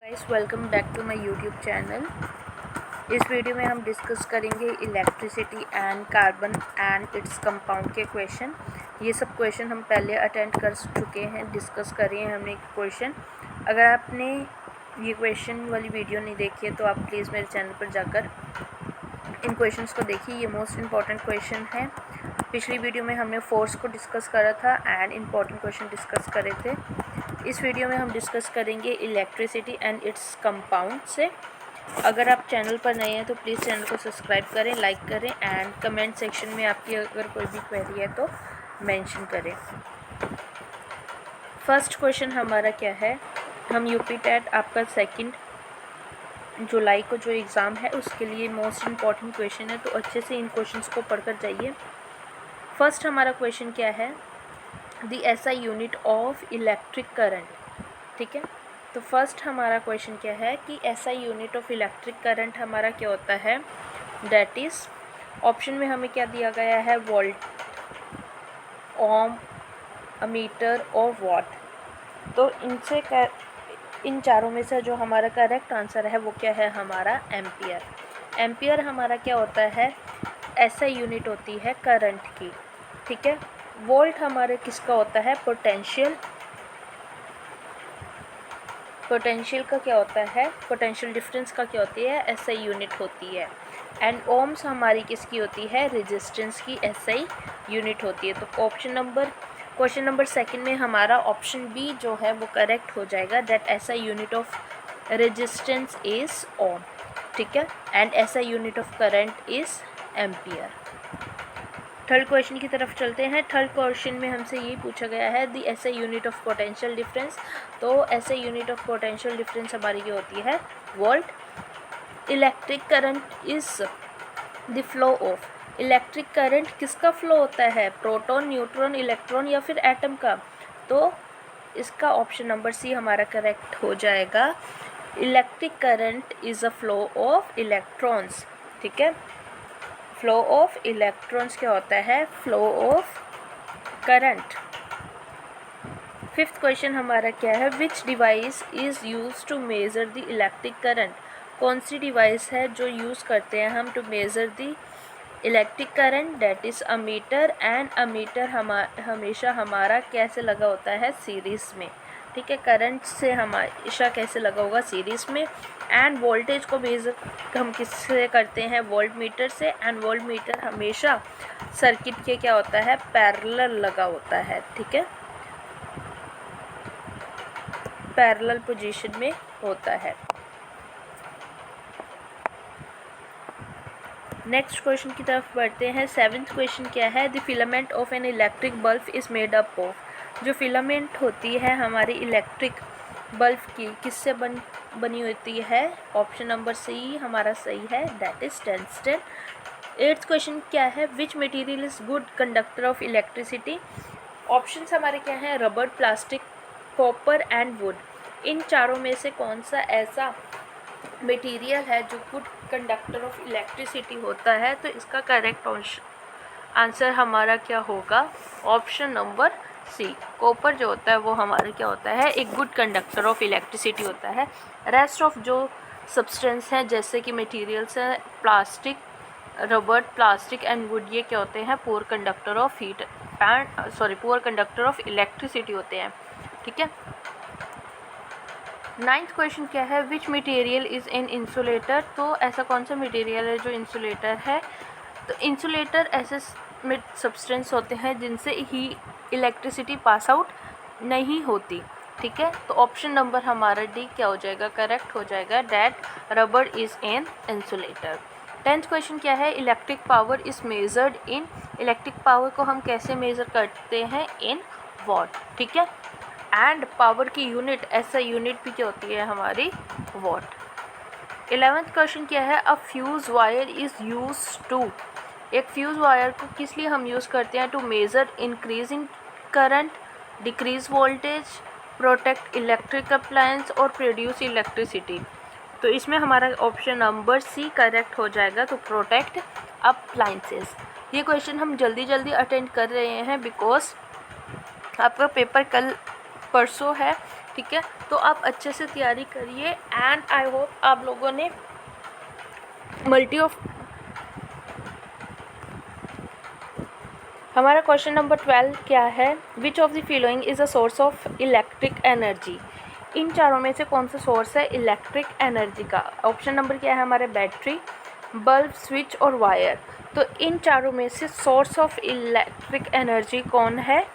Guys, welcome back to my YouTube channel. इस video में हम डिस्कस करेंगे electricity and carbon and its compound के क्वेश्चन। ये सब क्वेश्चन हम पहले अटेंड कर चुके हैं, डिस्कस करे हैं हमने क्वेश्चन। अगर आपने ये क्वेश्चन वाली वीडियो नहीं देखी है तो आप प्लीज़ मेरे चैनल पर जाकर इन क्वेश्चंस को देखिए। ये मोस्ट इम्पॉर्टेंट क्वेश्चन है। पिछली वीडियो में हमने फोर्स को डिस्कस करा था एंड इम्पॉर्टेंट क्वेश्चन डिस्कस करे थे। इस वीडियो में हम डिस्कस करेंगे इलेक्ट्रिसिटी एंड इट्स कंपाउंड से। अगर आप चैनल पर नए हैं तो प्लीज़ चैनल को सब्सक्राइब करें, लाइक करें एंड कमेंट सेक्शन में आपकी अगर कोई भी क्वेरी है तो मेंशन करें। फर्स्ट क्वेश्चन हमारा क्या है, हम यूपी टेट आपका 2 जुलाई को जो एग्ज़ाम है उसके लिए मोस्ट इम्पॉर्टेंट क्वेश्चन है, तो अच्छे से इन क्वेश्चंस को पढ़कर जाइए। फर्स्ट हमारा क्वेश्चन क्या है, the SI unit of electric current. ठीक है, तो फर्स्ट हमारा क्वेश्चन क्या है कि SI unit of electric current हमारा क्या होता है। दैट इज़, ऑप्शन में हमें क्या दिया गया है, वोल्ट, ओम, अमीटर और वॉट। तो इन चारों में से जो हमारा करेक्ट आंसर है वो क्या है, हमारा एम्पियर। एम्पियर हमारा क्या होता है, एसआई यूनिट होती है करंट की। ठीक है, वोल्ट हमारे किसका होता है, पोटेंशियल। पोटेंशियल का क्या होता है, पोटेंशियल डिफरेंस का क्या होती है, एसआई यूनिट होती है। एंड ओम्स हमारी किसकी होती है, रेजिस्टेंस की एसआई यूनिट होती है। तो क्वेश्चन नंबर 2 में हमारा ऑप्शन बी जो है वो करेक्ट हो जाएगा, that SI unit of resistance is ohm. ठीक है, and SI unit of current is ampere. Third question की तरफ चलते हैं। थर्ड क्वेश्चन में हमसे ये पूछा गया है, the SI unit of potential difference. तो SI unit of potential difference हमारी ये होती है volt. Electric current is the flow of. Electric current किसका फ्लो होता है, प्रोटॉन, न्यूट्रॉन, इलेक्ट्रॉन या फिर एटम का। तो इसका ऑप्शन नंबर सी हमारा करेक्ट हो जाएगा। Electric current is a flow of electrons. ठीक है, फ्लो ऑफ इलेक्ट्रॉन्स क्या होता है, flow of current. Fifth question हमारा क्या है, which device is use to measure the electric current. कौन सी डिवाइस है जो यूज़ करते हैं हम to measure the electric current, that is ammeter. And ammeter हमेशा हमारा कैसे लगा होता है, सीरीज़ में। ठीक है, करंट से हमेशा कैसे लगा होगा, सीरीज़ में। एंड वोल्टेज को मेजर हम किससे करते हैं, वोल्ट मीटर से। एंड वोल्ट मीटर हमेशा सर्किट के क्या होता है, पैरेलल लगा होता है। ठीक है, पैरेलल पोजीशन में होता है। नेक्स्ट क्वेश्चन की तरफ बढ़ते हैं। 7th क्वेश्चन क्या है, the filament of an electric bulb is made up of. जो फिलामेंट होती है हमारी इलेक्ट्रिक बल्ब की, किससे बनी होती है, ऑप्शन नंबर सी हमारा सही है, that is tungsten. 8th question क्या है, which material is good conductor of electricity. Options हमारे क्या हैं, rubber, plastic, copper and wood. इन चारों में से कौन सा ऐसा मटेरियल है जो गुड कंडक्टर ऑफ इलेक्ट्रिसिटी होता है। तो इसका करेक्ट आंसर हमारा क्या होगा, ऑप्शन नंबर सी, कॉपर जो होता है वो हमारा क्या होता है, एक गुड कंडक्टर ऑफ इलेक्ट्रिसिटी होता है। रेस्ट ऑफ जो सब्सटेंस हैं जैसे कि मटेरियल्स हैं, plastic, rubber, plastic and would, ये क्या होते हैं, poor conductor of poor conductor of electricity होते हैं। ठीक है, 9th क्वेश्चन क्या है, which material is an insulator. तो ऐसा कौन सा मटेरियल है जो इंसुलेटर है। तो इंसुलेटर ऐसे सब्सटेंस होते हैं जिनसे ही इलेक्ट्रिसिटी पास आउट नहीं होती। ठीक है, तो ऑप्शन नंबर हमारा डी क्या हो जाएगा, करेक्ट हो जाएगा, that rubber is an insulator. 10th question क्या है, electric power is measured in. Electric power को हम कैसे मेज़र करते हैं, इन वॉट। ठीक है, एंड पावर की यूनिट, ऐसा यूनिट भी क्या होती है हमारी, वॉट। 11th क्वेश्चन क्या है, a fuse wire is use to. एक फ्यूज़ वायर को किस लिए हम यूज़ करते हैं, to measure increasing current, decrease voltage, protect electric appliance और प्रोड्यूस इलेक्ट्रिसिटी। तो इसमें हमारा ऑप्शन नंबर सी करेक्ट हो जाएगा, तो प्रोटेक्ट अप्लायंसेस। ये क्वेश्चन हम जल्दी अटेंड कर रहे हैं बिकॉज आपका पेपर कल परसों है ठीक है, तो आप अच्छे से तैयारी करिए एंड आई होप आप लोगों ने हमारा क्वेश्चन नंबर 12 क्या है, which of the following is a source of electric energy. इन चारों में से कौन सा सोर्स है इलेक्ट्रिक एनर्जी का। ऑप्शन नंबर क्या है हमारे, बैटरी, बल्ब, स्विच और वायर। तो इन चारों में से सोर्स ऑफ इलेक्ट्रिक एनर्जी कौन है,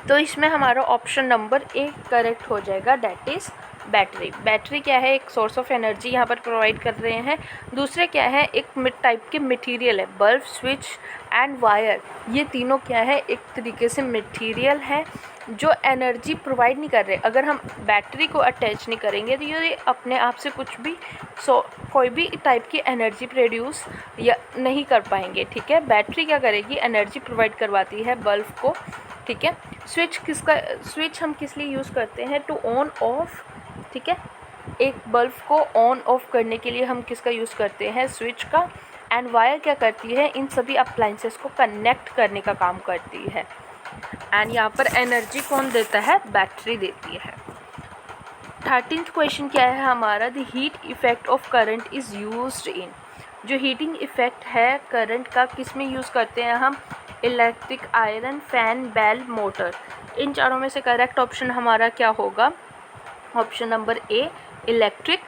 तो इसमें हमारा ऑप्शन नंबर ए करेक्ट हो जाएगा, डैट इज़ बैटरी। बैटरी क्या है, एक सोर्स ऑफ एनर्जी यहाँ पर प्रोवाइड कर रहे हैं। दूसरे क्या है, एक टाइप के मटेरियल है, बल्ब, स्विच एंड वायर, ये तीनों क्या है, एक तरीके से मटेरियल है जो एनर्जी प्रोवाइड नहीं कर रहे। अगर हम बैटरी को अटैच नहीं करेंगे तो ये अपने आप से कुछ भी कोई भी टाइप की एनर्जी प्रोड्यूस या नहीं कर पाएंगे। ठीक है, बैटरी क्या करेगी, एनर्जी प्रोवाइड करवाती है बल्ब को। ठीक है, स्विच हम किस लिए यूज़ करते हैं, टू ऑन ऑफ। ठीक है, एक बल्ब को ऑन ऑफ करने के लिए हम किसका यूज़ करते हैं, स्विच का। एंड वायर क्या करती है, इन सभी अप्लाइंसेस को कनेक्ट करने का काम करती है। एंड यहाँ पर एनर्जी कौन देता है, बैटरी देती है। 13th क्वेश्चन क्या है हमारा, the heat effect of current is used इन। जो हीटिंग इफेक्ट है करंट का किस में यूज़ करते हैं हम, electric iron, fan, bell, motor. इन चारों में से करेक्ट ऑप्शन हमारा क्या होगा, option number A, electric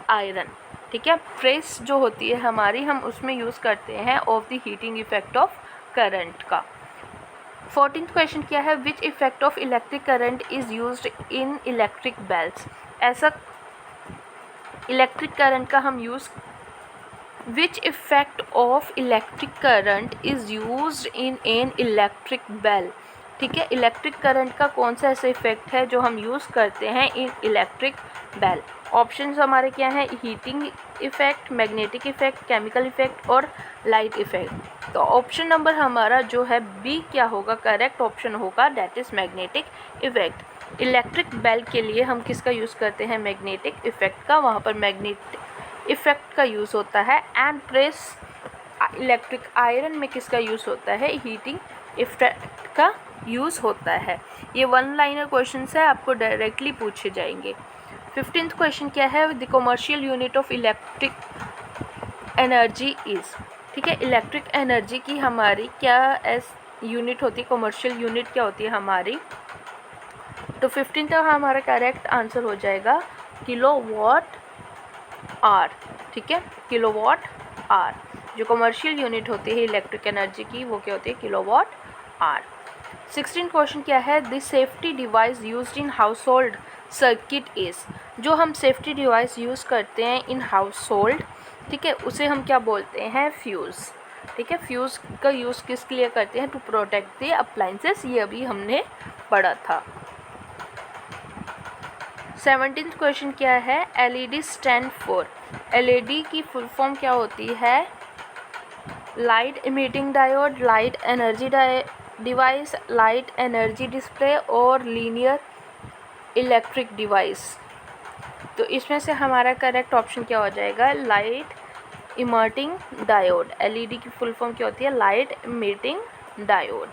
iron. ठीक है, प्रेस जो होती है हमारी, हम उसमें यूज़ करते हैं of the heating effect of current का। 14th क्वेश्चन क्या है, which effect of electric current is used in electric bells. ऐसा इलेक्ट्रिक करंट का हम use, which effect of electric current is used in an electric bell. ठीक है, electric current का कौन सा ऐसा इफेक्ट है जो हम यूज़ करते हैं इन इलेक्ट्रिक बेल। ऑप्शंस हमारे क्या हैं, heating effect, magnetic effect, chemical effect और लाइट इफेक्ट। तो ऑप्शन नंबर हमारा जो है बी क्या होगा, करेक्ट ऑप्शन होगा, that is magnetic effect. Electric bell के लिए हम किसका यूज़ करते हैं, मैग्नेटिक इफेक्ट का, वहाँ पर मैग्नेटिक इफेक्ट का यूज़ होता है। एंड प्रेस इलेक्ट्रिक आयरन में किसका यूज़ होता है, हीटिंग इफेक्ट का यूज़ होता है। ये वन लाइनर क्वेश्चन है, आपको डायरेक्टली पूछे जाएंगे। 15th क्वेश्चन क्या है, the commercial unit of electric energy is. ठीक है, इलेक्ट्रिक एनर्जी की हमारी क्या यूनिट होती है, कमर्शियल यूनिट क्या होती है हमारी, तो 15 तक हमारा करेक्ट आंसर हो जाएगा किलोवाट आर। ठीक है, किलोवाट आर जो कमर्शियल यूनिट होती है इलेक्ट्रिक एनर्जी की, वो क्या होती है, किलोवाट आर। 16 क्वेश्चन क्या है, the safety device used in house hold circuit is. जो हम सेफ्टी डिवाइस यूज़ करते हैं इन हाउस होल्ड, ठीक है, उसे हम क्या बोलते हैं, फ्यूज़। ठीक है, फ्यूज़ का यूज़ किस लिए करते हैं, टू प्रोटेक्ट द अप्लाइंसेस, ये अभी हमने पढ़ा था। 17th क्वेश्चन क्या है, LED स्टैंड फॉर। LED की फुल फॉर्म क्या होती है, light emitting diode, light energy device, light energy display और लीनियर इलेक्ट्रिक डिवाइस। तो इसमें से हमारा करेक्ट ऑप्शन क्या हो जाएगा, लाइट इमिटिंग डायोड। LED की फुल फॉर्म क्या होती है, light emitting diode.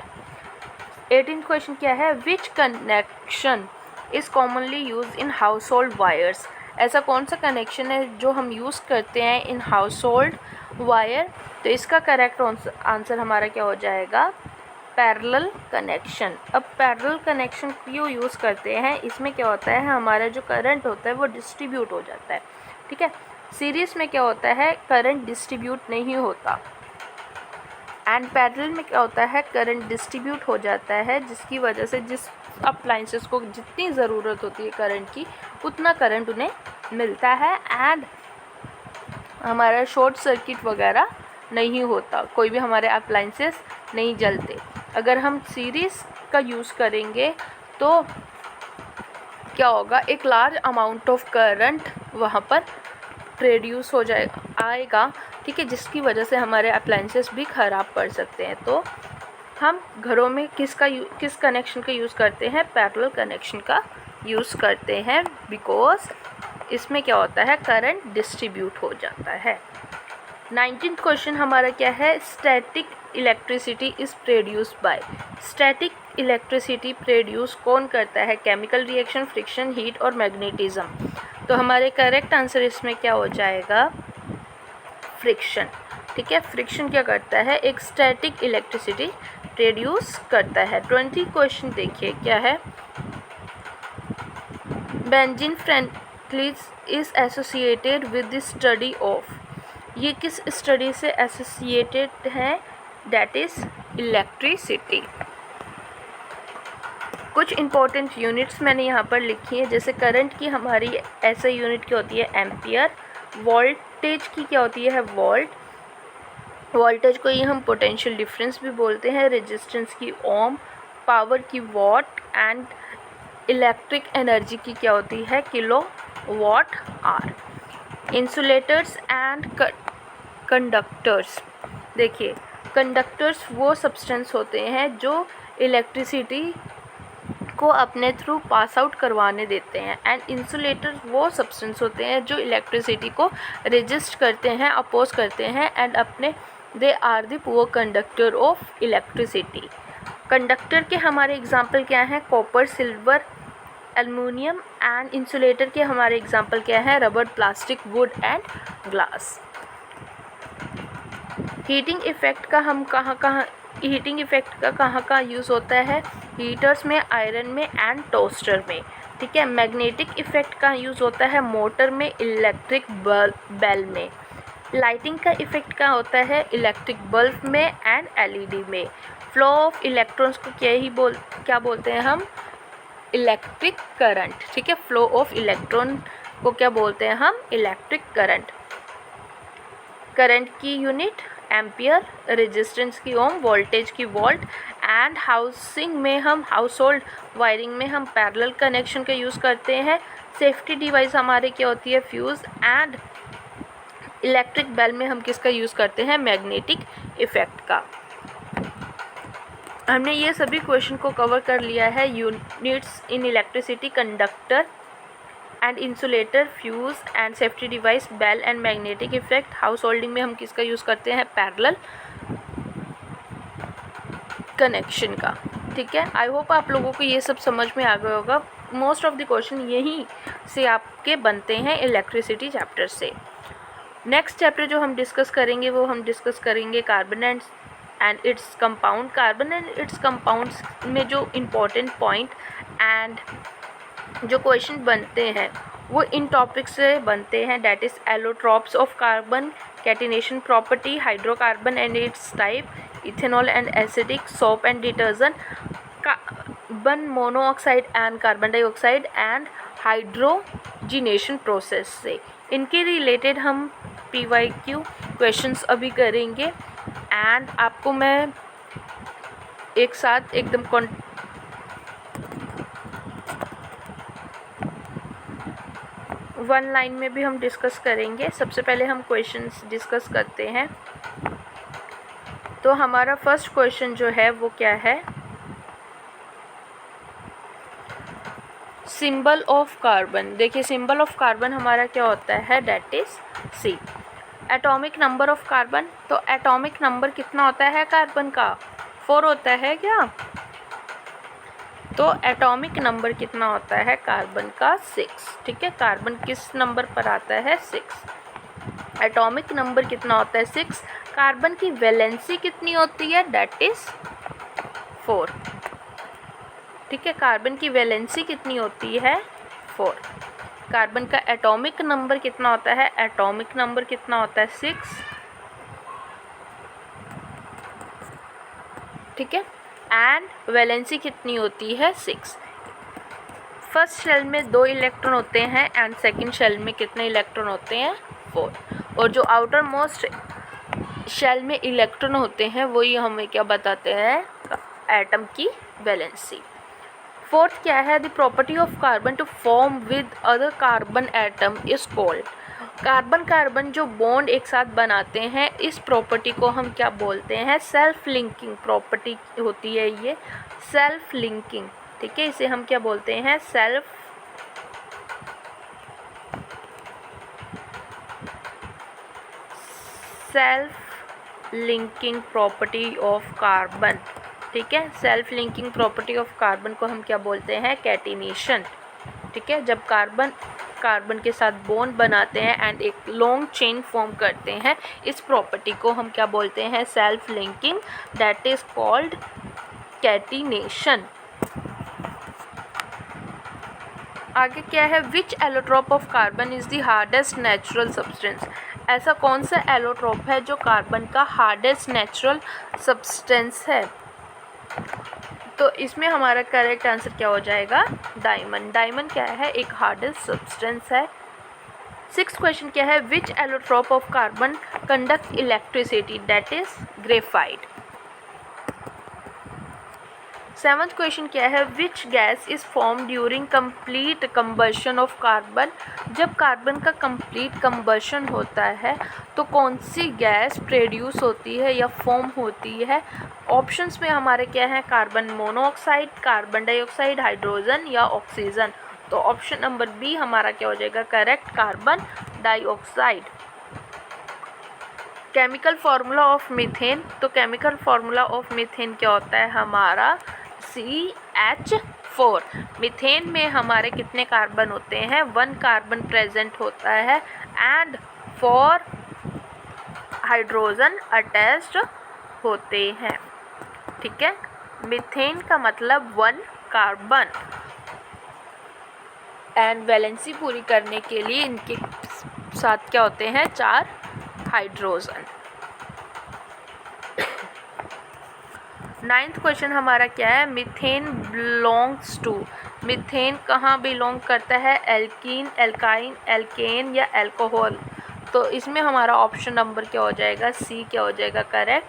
18th question क्या है, which connection is commonly use in household wires. ऐसा कौन सा कनेक्शन है जो हम यूज़ करते हैं इन हाउस होल्ड वायर। तो इसका करेक्ट आंसर हमारा क्या हो जाएगा, पैरेलल कनेक्शन। अब पैरेलल कनेक्शन क्यों यूज़ करते हैं, इसमें क्या होता है, हमारा जो करंट होता है वो डिस्ट्रीब्यूट हो जाता है। ठीक है, सीरीज़ में क्या होता है, करंट डिस्ट्रीब्यूट नहीं होता, एंड पैरेलल में क्या होता है, करंट डिस्ट्रीब्यूट हो जाता है, जिसकी वजह से जिस अप्लाइंसेस को जितनी ज़रूरत होती है करंट की, उतना करंट उन्हें मिलता है एंड हमारा शॉर्ट सर्किट वगैरह नहीं होता, कोई भी हमारे अप्लाइंसेस नहीं जलते। अगर हम सीरीज़ का यूज़ करेंगे तो क्या होगा, एक लार्ज अमाउंट ऑफ करंट वहाँ पर प्रोड्यूस हो आएगा। ठीक है, जिसकी वजह से हमारे अप्लाइंसेस भी ख़राब पड़ सकते हैं। तो हम घरों में किस कनेक्शन का यूज़ करते हैं, पैरेलल कनेक्शन का यूज़ करते हैं, बिकॉज इसमें क्या होता है, करंट डिस्ट्रीब्यूट हो जाता है। 19th क्वेश्चन हमारा क्या है, static electricity is produced by. Static electricity produce कौन करता है? केमिकल रिएक्शन, फ्रिक्शन, हीट और मैग्नेटिज्म। तो हमारे करेक्ट आंसर इसमें क्या हो जाएगा? फ्रिक्शन। ठीक है, फ्रिक्शन क्या करता है? एक स्टैटिक इलेक्ट्रिसिटी प्रोड्यूस करता है। 20 क्वेश्चन देखिए क्या है। Benjamin Franklin is associated with the study of, ये किस स्टडी से एसोसिएटेड है? That is electricity. कुछ इंपॉर्टेंट यूनिट्स मैंने यहाँ पर लिखी है, जैसे करंट की हमारी ऐसे यूनिट क्या होती है? एम्पियर। वोल्टेज की क्या होती है? वोल्ट। वोल्टेज को ही हम पोटेंशियल डिफरेंस भी बोलते हैं। रेजिस्टेंस की ओम। पावर की वॉट। एंड इलेक्ट्रिक एनर्जी की क्या होती है? Kilo watt hour. Insulators and conductors. देखिए, कंडक्टर्स वो सब्सटेंस होते हैं जो इलेक्ट्रिसिटी को अपने थ्रू पास आउट करवाने देते हैं। एंड इंसुलेटर वो सब्सटेंस होते हैं जो इलेक्ट्रिसिटी को रेजिस्ट करते हैं, अपोज करते हैं। एंड अपने they are the poor conductor of electricity. Conductor के हमारे एग्जाम्पल क्या हैं? Copper, silver, aluminium. And insulator के हमारे एग्जाम्पल क्या है? Rubber, plastic, wood and glass. Heating effect का हम हीटिंग इफेक्ट का कहाँ यूज़ होता है? हीटर्स में, आयरन में एंड टोस्टर में। ठीक है। मैग्नेटिक इफेक्ट का यूज़ होता है मोटर में, इलेक्ट्रिक बेल में। लाइटिंग का इफेक्ट क्या होता है? इलेक्ट्रिक बल्ब में एंड एलईडी में। फ्लो ऑफ इलेक्ट्रॉन्स को क्या बोलते हैं हम? Electric current. ठीक है, फ्लो ऑफ इलेक्ट्रॉन को क्या बोलते हैं हम? Electric current. करंट की यूनिट एम्पियर, रेजिस्टेंस की ओम, वोल्टेज की वोल्ट। एंड हाउसिंग में हम, हाउस होल्ड वायरिंग में हम पैरेलल कनेक्शन का यूज़ करते हैं। सेफ्टी डिवाइस हमारे क्या होती है? फ्यूज़। एंड इलेक्ट्रिक बेल में हम किसका यूज़ करते हैं? मैग्नेटिक इफेक्ट का। हमने ये सभी क्वेश्चन को कवर कर लिया है। Units in electricity, conductor and insulator, fuse and safety device, bell and magnetic effect. House holding में हम किसका यूज़ करते हैं? पैरेलल कनेक्शन का। ठीक है, आई होप आप लोगों को ये सब समझ में आ गया होगा। मोस्ट ऑफ द क्वेश्चन यहीं से आपके बनते हैं इलेक्ट्रिसिटी चैप्टर से। नेक्स्ट चैप्टर जो हम डिस्कस करेंगे वो हम डिस्कस करेंगे carbon and its compound. Carbon and it's compounds में जो इम्पोर्टेंट पॉइंट एंड जो क्वेश्चन बनते हैं वो इन टॉपिक से बनते हैं। That is allotropes of carbon, catenation property, hydrocarbon and it's type, ethanol and acidic, soap and detergent, carbon monoxide and carbon dioxide and hydrogenation process से। इनके रिलेटेड हम PYQ क्वेश्चंस अभी करेंगे। एंड आपको मैं एक साथ एकदम वन लाइन में भी हम डिस्कस करेंगे। सबसे पहले हम क्वेश्चंस डिस्कस करते हैं। तो हमारा फर्स्ट क्वेश्चन जो है वो क्या है? Symbol of carbon. देखिए, सिंबल ऑफ कार्बन हमारा क्या होता है? That is C। Atomic number of carbon, तो एटॉमिक नंबर कितना होता है कार्बन का? 4 होता है क्या? तो एटॉमिक नंबर कितना होता है कार्बन का? 6। ठीक है, कार्बन किस नंबर पर आता है? 6। एटॉमिक नंबर कितना होता है? 6। कार्बन की वैलेंसी कितनी होती है? That is 4। ठीक है, कार्बन की वैलेंसी कितनी होती है? 4। कार्बन का एटॉमिक नंबर कितना होता है? एटॉमिक नंबर कितना होता है? 6। ठीक है, एंड वैलेंसी कितनी होती है? 6। फर्स्ट शेल में 2 इलेक्ट्रॉन होते हैं एंड सेकंड शेल में कितने इलेक्ट्रॉन होते हैं? 4। और जो आउटर मोस्ट शेल में इलेक्ट्रॉन होते हैं वही हमें क्या बताते हैं? एटम की वैलेंसी। फोर्थ क्या है? The property of carbon to form with other carbon atom is called. Carbon जो बॉन्ड एक साथ बनाते हैं, इस प्रॉपर्टी को हम क्या बोलते हैं? सेल्फ लिंकिंग प्रॉपर्टी होती है ये, सेल्फ लिंकिंग। ठीक है, इसे हम क्या बोलते हैं? Self linking property of carbon. ठीक है। Self linking property of carbon को हम क्या बोलते हैं? कैटिनेशन। ठीक है, जब कार्बन के साथ बॉन्ड बनाते हैं एंड एक लॉन्ग चेन फॉर्म करते हैं, इस प्रॉपर्टी को हम क्या बोलते हैं? Self linking, that is called catenation. आगे क्या है? Which allotrope of carbon is the hardest natural substance? ऐसा कौन सा एलोट्रोप है जो कार्बन का हार्डेस्ट नेचुरल सब्सटेंस है? तो इसमें हमारा करेक्ट आंसर क्या हो जाएगा? डायमंड। डायमंड क्या है? एक हार्डेस्ट सब्सटेंस है। 6th क्वेश्चन क्या है? Which allotrope of carbon conduct electricity? That is graphite. 7th question क्या है? Which gas is form during complete combustion of carbon? जब कार्बन का कंप्लीट कंबशन होता है तो कौन सी गैस प्रोड्यूस होती है या फॉर्म होती है? ऑप्शंस में हमारे क्या है? Carbon monoxide, carbon dioxide, hydrogen या ऑक्सीजन। तो ऑप्शन नंबर बी हमारा क्या हो जाएगा correct? Carbon dioxide. Chemical formula of methane. तो केमिकल फार्मूला ऑफ मीथेन क्या होता है हमारा? CH4। मीथेन में हमारे कितने कार्बन होते हैं? 1 कार्बन प्रेजेंट होता है एंड 4 हाइड्रोजन अटैच्ड होते हैं। ठीक है, मीथेन का मतलब 1 कार्बन एंड वैलेंसी पूरी करने के लिए इनके साथ क्या होते हैं? 4 हाइड्रोजन। 9th क्वेश्चन हमारा क्या है? Methane belongs to. मीथेन कहाँ बिलोंग करता है? एल्कीन, एल्काइन, एल्केन या एल्कोहल। तो इसमें हमारा ऑप्शन नंबर क्या हो जाएगा? सी क्या हो जाएगा करेक्ट?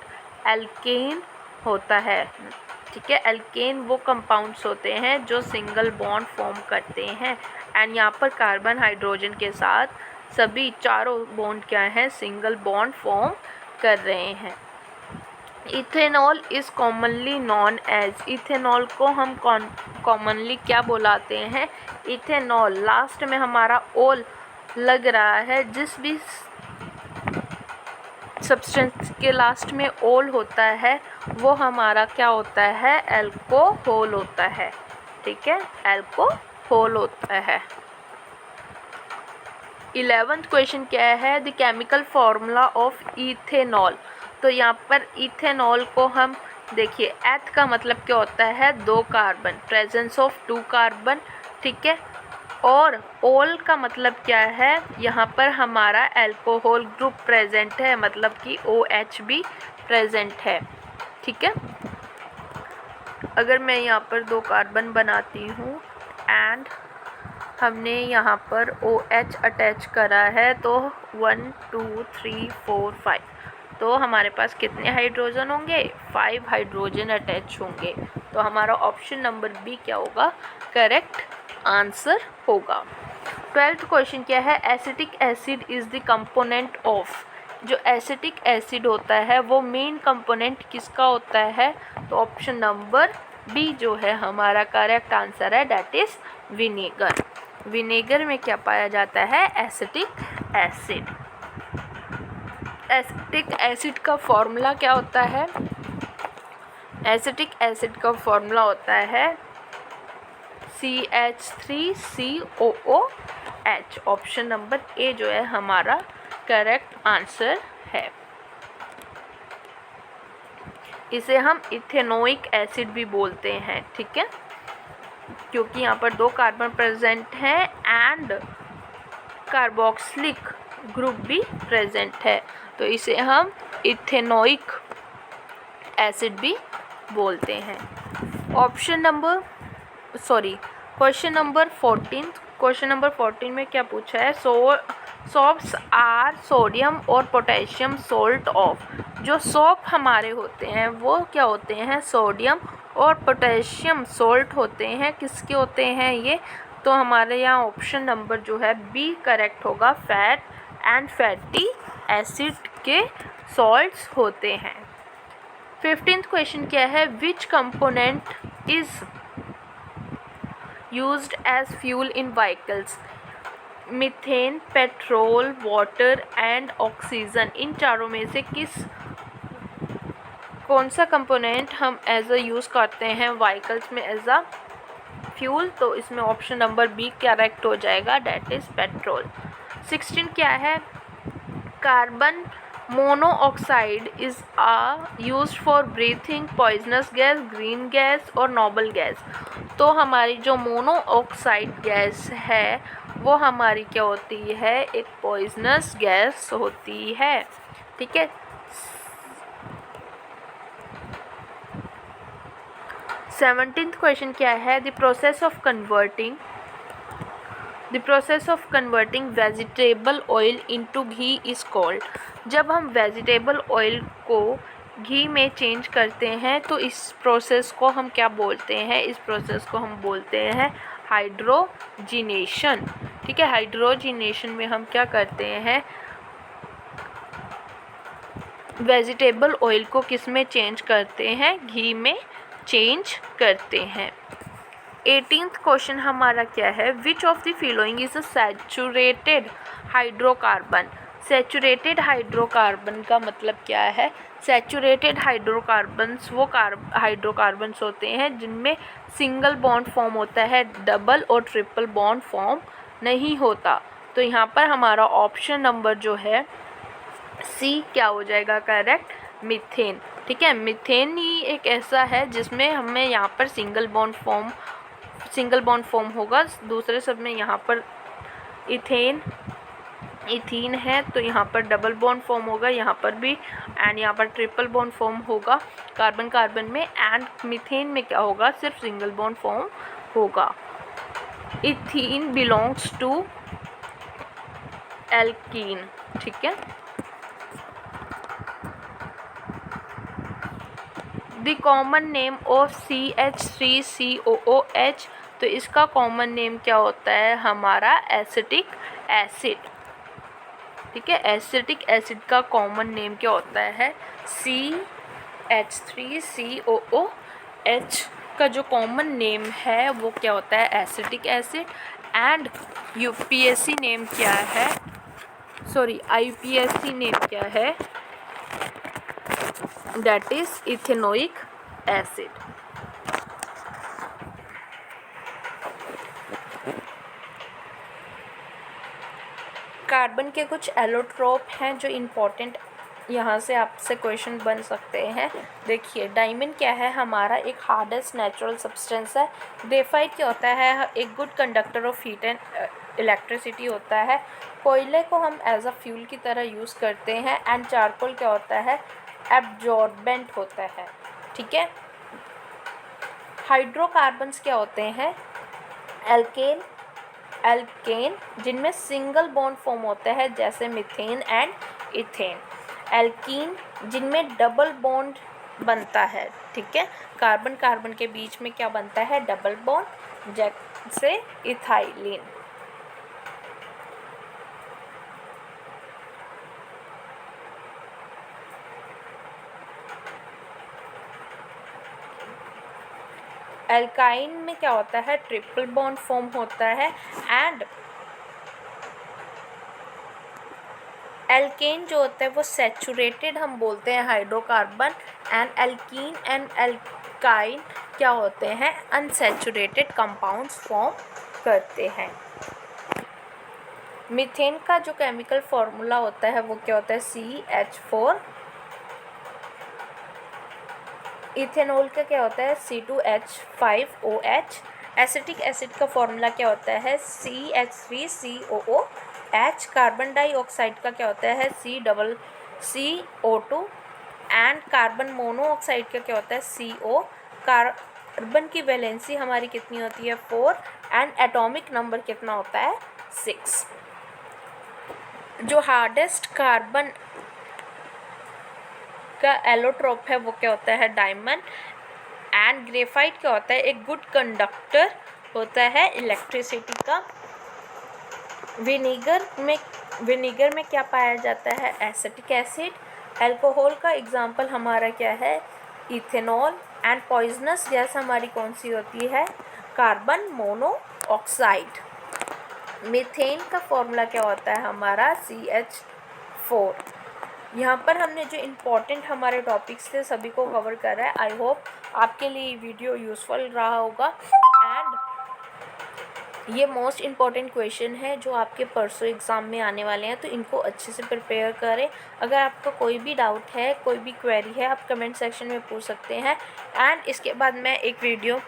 एल्केन होता है। ठीक है, एल्केन वो कंपाउंड्स होते हैं जो सिंगल बॉन्ड फॉर्म करते हैं एंड यहाँ पर कार्बन हाइड्रोजन के साथ सभी चारों बॉन्ड क्या हैं? सिंगल बॉन्ड फॉर्म कर रहे हैं। Ethanol is commonly known as. Ethanol को हम कॉमनली क्या बुलाते हैं? इथेनॉल। लास्ट में हमारा ओल लग रहा है, जिस भी सब्सटेंस के लास्ट में ओल होता है वो हमारा क्या होता है? एल्कोहल होता है। ठीक है, एल्कोहल होता है। 11th क्वेश्चन क्या है? The chemical formula of ethanol. तो यहाँ पर इथेनॉल को हम देखिए, एथ का मतलब क्या होता है? 2 कार्बन, प्रेजेंस ऑफ 2 कार्बन। ठीक है, और ओल का मतलब क्या है? यहाँ पर हमारा एल्कोहल ग्रुप प्रेजेंट है, मतलब कि OH भी प्रेजेंट है। ठीक है, अगर मैं यहाँ पर 2 कार्बन बनाती हूँ एंड हमने यहाँ पर OH अटैच करा है तो 1 2 3 4 5, तो हमारे पास कितने हाइड्रोजन होंगे? 5 हाइड्रोजन अटैच होंगे। तो हमारा ऑप्शन नंबर बी क्या होगा? करेक्ट आंसर होगा। 12th क्वेश्चन क्या है? Acetic acid is the component of. जो एसिटिक एसिड होता है वो मेन कंपोनेंट किसका होता है? तो ऑप्शन नंबर बी जो है हमारा करेक्ट आंसर है, दैट इज़ विनेगर। विनेगर में क्या पाया जाता है? Acetic acid. एसिटिक एसिड का फॉर्मूला क्या होता है? एसिटिक एसिड का फॉर्मूला होता है CH3COOH। ऑप्शन नंबर ए जो है हमारा करेक्ट आंसर है। इसे हम इथेनोइक एसिड भी बोलते हैं। ठीक है, क्योंकि यहाँ पर 2 कार्बन प्रेजेंट हैं एंड कार्बोक्सिलिक ग्रुप भी प्रेजेंट है, तो इसे हम इथेनोइक एसिड भी बोलते हैं। Question number 14। क्वेश्चन नंबर 14 में क्या पूछा है? सॉप्स आर सोडियम और पोटेशियम सोल्ट ऑफ। जो सॉप हमारे होते हैं वो क्या होते हैं? सोडियम और पोटेशियम सोल्ट होते हैं। किसके होते हैं ये? तो हमारे यहाँ ऑप्शन नंबर जो है बी करेक्ट होगा, फैट एंड फैटी एसिड के सॉल्ट्स होते हैं। 15th क्वेश्चन क्या है? Which component is used as fuel in vehicles? Methane, petrol, water and oxygen. इन चारों में से कौन सा कंपोनेंट हम एज अ यूज़ करते हैं व्हीकल्स में एज अ फ्यूल, तो इसमें ऑप्शन नंबर बी करेक्ट हो जाएगा, डेट इज़ पेट्रोल। 16 क्या है, carbon monoxide is used for breathing, poisonous gas, green gas और नोबल गैस। तो हमारी जो मोनोऑक्साइड गैस है वो हमारी क्या होती है, एक पॉइजनस गैस होती है, ठीक है। 17th क्वेश्चन क्या है, the process of converting vegetable oil into ghee is called. जब हम वेजिटेबल ऑयल को घी में चेंज करते हैं तो इस प्रोसेस को हम क्या बोलते हैं, इस प्रोसेस को हम बोलते हैं हाइड्रोजिनेशन, ठीक है। हाइड्रोजिनेशन में हम क्या करते हैं, वेजिटेबल ऑयल को किस में चेंज करते हैं, घी में चेंज करते हैं। 18th क्वेश्चन हमारा क्या है, which of the following is a saturated hydrocarbon. Saturated hydrocarbon का मतलब क्या है, सैचुरेटेड हाइड्रोकार्बन्स वो हाइड्रोकार्बन्स होते हैं जिनमें सिंगल बॉन्ड फॉर्म होता है, डबल और ट्रिपल बॉन्ड फॉर्म नहीं होता। तो यहाँ पर हमारा ऑप्शन नंबर जो है सी क्या हो जाएगा करेक्ट, मीथेन, ठीक है। मीथेन ही एक ऐसा है जिसमें हमें यहाँ पर सिंगल बॉन्ड फॉर्म होगा, दूसरे सब में यहाँ पर इथीन है तो यहाँ पर डबल बॉन्ड फॉर्म होगा, यहाँ पर भी, एंड यहाँ पर ट्रिपल बॉन्ड फॉर्म होगा कार्बन में, एंड मीथेन में क्या होगा, सिर्फ सिंगल बॉन्ड फॉर्म होगा। इथीन बिलोंग्स टू एल्कीन, ठीक है। The common name of CH3COOH, तो इसका कॉमन नेम क्या होता है, हमारा एसिटिक एसिड, ठीक है। एसिटिक एसिड का कॉमन नेम क्या होता है, CH3COOH का जो कॉमन नेम है वो क्या होता है, acetic acid. And IUPAC name क्या है, that is ethanoic acid. Carbon के कुछ एलोट्रोप हैं जो इम्पोर्टेंट यहाँ से आपसे क्वेश्चन बन सकते हैं। देखिए, डायमंड क्या है, हमारा एक हार्डेस्ट नेचुरल सब्सटेंस है। ग्रेफाइट क्या होता है, एक good conductor of heat and electricity होता है। कोयले को हम एज अ फ्यूल की तरह यूज़ करते हैं। एंड चारकोल क्या होता है, एब्जॉर्बेंट होता है, ठीक है। हाइड्रोकार्बन्स क्या होते हैं, एल्केन जिनमें सिंगल बॉन्ड फॉर्म होता है जैसे मीथेन एंड इथेन। एल्कीन जिनमें डबल बॉन्ड बनता है, ठीक है। कार्बन के बीच में क्या बनता है, डबल बॉन्ड, जैसे इथाइलिन। एल्काइन में क्या होता है, ट्रिपल बॉन्ड फॉर्म होता है। एंड एल्केन जो होता है वो सैचुरेटेड हम बोलते हैं hydrocarbon. And alkene and alkyne क्या होते हैं, अनसैचुरेटेड कंपाउंड्स फॉर्म करते हैं। मीथेन का जो केमिकल फॉर्मूला होता है वो क्या होता है, CH4। इथेनॉल का क्या होता है, C2H5OH। एसिटिक एसिड का फॉर्मूला क्या होता है, CH3COOH। कार्बन डाइऑक्साइड का क्या होता है, CCO2। एंड कार्बन मोनोऑक्साइड का क्या होता है, CO। कार्बन की वैलेंसी हमारी कितनी होती है, 4। एंड एटॉमिक नंबर कितना होता है, 6। जो हार्डेस्ट कार्बन का एलोट्रोप है वो क्या होता है, डायमंड। एंड ग्रेफाइट क्या होता है, एक गुड कंडक्टर होता है इलेक्ट्रिसिटी का। विनेगर में क्या पाया जाता है, एसिटिक एसिड। अल्कोहल का एग्जाम्पल हमारा क्या है, इथेनॉल। एंड पॉइजनस गैस हमारी कौन सी होती है, कार्बन मोनोऑक्साइड। मीथेन का फॉर्मूला क्या होता है हमारा, CH4। यहाँ पर हमने जो इम्पोर्टेंट हमारे टॉपिक्स थे सभी को कवर करा है। आई होप आपके लिए ये वीडियो यूज़फुल रहा होगा। एंड ये मोस्ट इम्पॉर्टेंट क्वेश्चन है जो आपके परसों एग्ज़ाम में आने वाले हैं, तो इनको अच्छे से प्रिपेयर करें। अगर आपका कोई भी डाउट है, कोई भी क्वेरी है, आप कमेंट सेक्शन में पूछ सकते हैं। एंड इसके बाद मैं एक वीडियो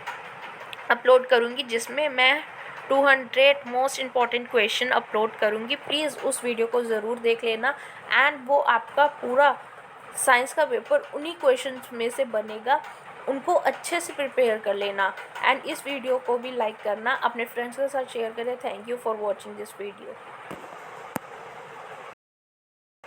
अपलोड करूँगी जिसमें मैं 200 मोस्ट इम्पॉर्टेंट क्वेश्चन अपलोड करूँगी। प्लीज़ उस वीडियो को ज़रूर देख लेना। एंड वो आपका पूरा साइंस का पेपर उन्हीं क्वेश्चंस में से बनेगा, उनको अच्छे से प्रिपेयर कर लेना। एंड इस वीडियो को भी लाइक करना, अपने फ्रेंड्स के साथ शेयर करें। Thank you for watching this video.